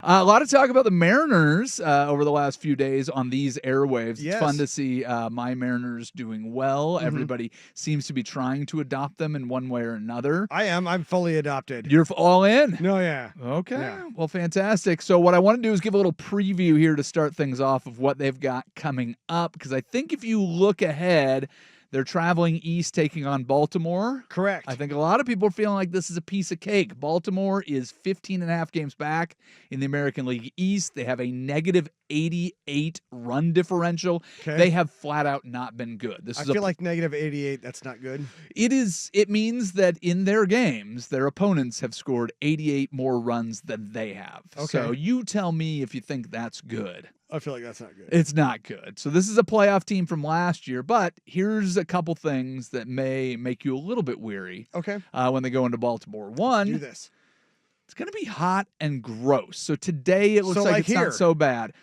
A lot of talk about the Mariners over the last few days on these airwaves. Yes. It's fun to see my Mariners doing well. Mm-hmm. Everybody seems to be trying to adopt them in one way or another. I am. I'm fully adopted. You're all in? No, yeah. Okay. Yeah. Well, fantastic. So what I want to do is give a little preview here to start things off of what they've got coming up, because I think if you look ahead, they're traveling east, taking on Baltimore. Correct. I think a lot of people are feeling like this is a piece of cake. Baltimore is 15 and a half games back in the American League East. They have a negative 88 run differential. Okay. They have flat out not been good. I feel like negative 88, that's not good. It means that in their games, their opponents have scored 88 more runs than they have. Okay. So you tell me if you think that's good. I feel like that's not good. It's not good. So this is a playoff team from last year, but here's a couple things that may make you a little bit weary. Okay. When they go into Baltimore. One, Do this. it's going to be hot and gross. So today it looks So like like it's here. not so bad.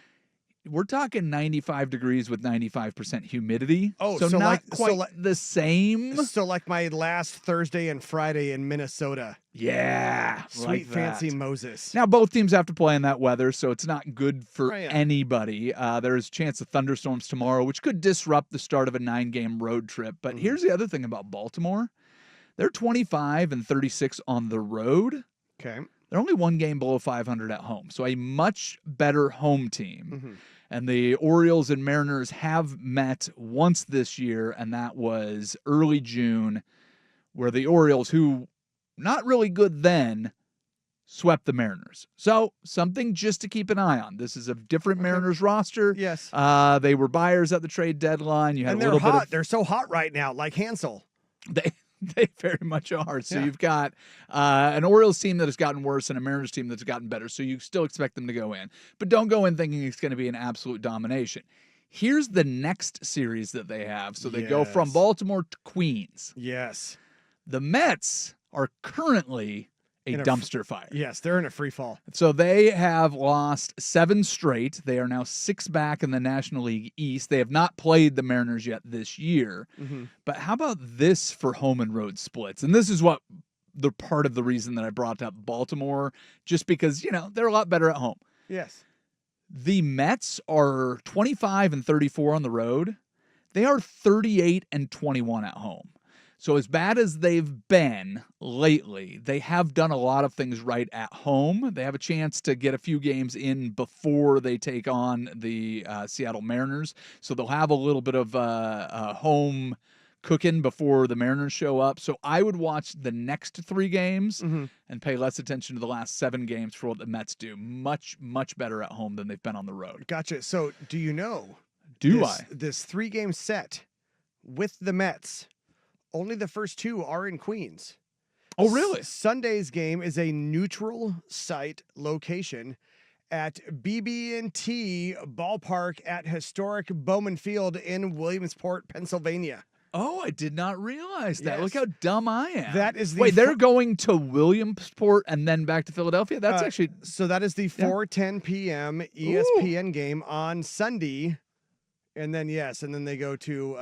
We're talking 95 degrees with 95% humidity. Oh, so so not like- quite so like- the same. So like my last Thursday and Friday in Minnesota. Yeah. Sweet like fancy that. Moses. Now, both teams have to play in that weather, so it's not good for Oh, yeah. anybody. There's a chance of thunderstorms tomorrow, which could disrupt the start of a 9-game road trip. But here's the other thing about Baltimore. They're 25 and 36 on the road. Okay. They're only one game below 500 at home, so a much better home team. Mm-hmm. And the Orioles and Mariners have met once this year, and that was early June, where the Orioles, who not really good then, swept the Mariners. So something just to keep an eye on. This is a different Mariners roster. Yes. They were buyers at the trade deadline. You had And a they're little hot. bit of They're so hot right now, like Hansel. They very much are. So Yeah. you've got an Orioles team that has gotten worse and a Mariners team that's gotten better. So you still expect them to go in. But don't go in thinking it's going to be an absolute domination. Here's the next series that they have. So they go from Yes. Baltimore to Queens. Yes. The Mets are currently a In a dumpster fire. Yes, they're in a free fall. So they have lost 7 straight. They are now 6 back in the National League East. They have not played the Mariners yet this year. Mm-hmm. But how about this for home and road splits? And this is what the part of the reason that I brought up Baltimore, just because, they're a lot better at home. Yes. The Mets are 25 and 34 on the road. They are 38 and 21 at home. So as bad as they've been lately, they have done a lot of things right at home. They have a chance to get a few games in before they take on the Seattle Mariners. So they'll have a little bit of home cooking before the Mariners show up. So I would watch the next 3 games and pay less attention to the last 7 games for what the Mets do. Much, much better at home than they've been on the road. Gotcha. So do you know? I? This 3-game set with the Mets, only the first 2 are in Queens. Oh, really? Sunday's game is a neutral site location at BB&T Ballpark at historic Bowman Field in Williamsport, Pennsylvania. Oh, I did not realize that. Yes. Look how dumb I am. That is the Wait, they're going to Williamsport and then back to Philadelphia? That's actually... So that is the 4:10 p.m. ESPN game on Sunday. And then, they go to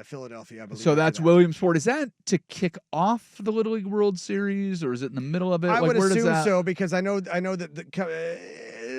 Philadelphia, I believe. So that's Williamsport. Is that to kick off the Little League World Series, or is it in the middle of it? I would where does assume that... so, because I know that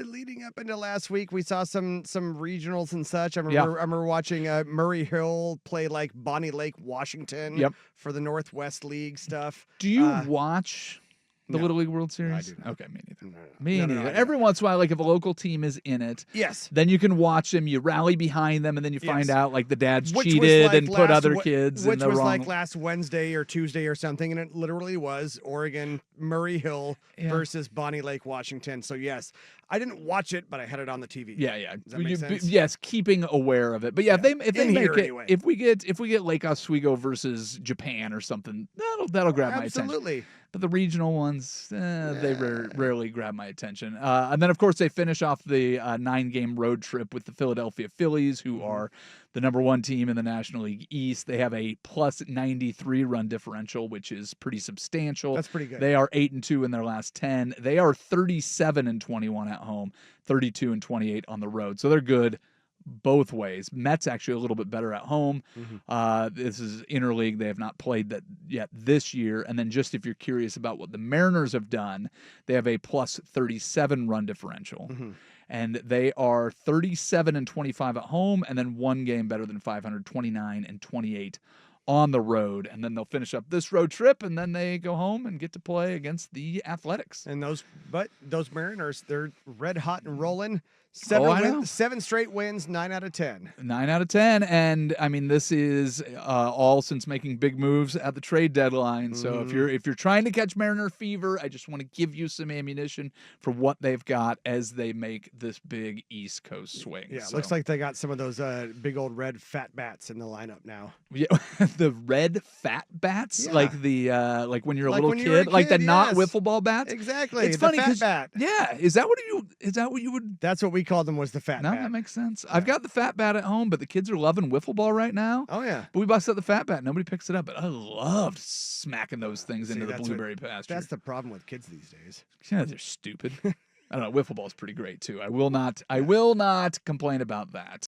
leading up into last week, we saw some regionals and such. I remember watching Murray Hill play like Bonnie Lake, Washington for the Northwest League stuff. Do you watch the no. Little League World Series? I do not. Okay, me neither. No. Me No, neither. no, Every once in a while, like if a local team is in it, yes, then you can watch them. You rally behind them, and then you find out like the dads Which was cheated like and put other kids in which the was wrong. like last Wednesday or Tuesday or something, and it literally was Oregon Murray Hill versus Bonnie Lake, Washington. So yes, I didn't watch it, but I had it on the TV. Yeah. Does that make sense? Yes, keeping aware of it. But if they make it, anyway. if we get Lake Oswego versus Japan or something, that'll grab my attention. Absolutely. But the regional ones, they rarely grab my attention. And then, of course, they finish off the 9-game road trip with the Philadelphia Phillies, who are the number 1 team in the National League East. They have a plus 93 run differential, which is pretty substantial. That's pretty good. They are 8-2 in their last 10. They are 37 and 21 at home, 32 and 28 on the road. So they're good both ways. Mets actually a little bit better at home. Mm-hmm. This is interleague. They have not played that yet this year. And then just if you're curious about what the Mariners have done, they have a plus 37 run differential. Mm-hmm. And they are 37-25 at home, and then one game better than 500, 29-28 on the road. And then they'll finish up this road trip, and then they go home and get to play against the Athletics. And those Mariners, they're red hot and rolling. 7 straight wins, 9 out of 10. 9 out of 10. And I mean, this is all since making big moves at the trade deadline. So if you're trying to catch Mariner fever, I just want to give you some ammunition for what they've got as they make this big East Coast swing. Yeah, so. Looks like they got some of those big old red fat bats in the lineup now. Yeah, the red fat bats, like the like when you're a little kid, like the not wiffle ball bats. Exactly. It's the funny fat bat. Yeah, is that what you would? That's what we called them, was the fat bat. No, that makes sense. Yeah. I've got the fat bat at home, but the kids are loving wiffle ball right now. Oh yeah. But we busted out the fat bat. Nobody picks it up, but I loved smacking those things into the blueberry pasture. That's the problem with kids these days. Yeah, they're stupid. I don't know. Wiffle ball is pretty great too. I will not complain about that.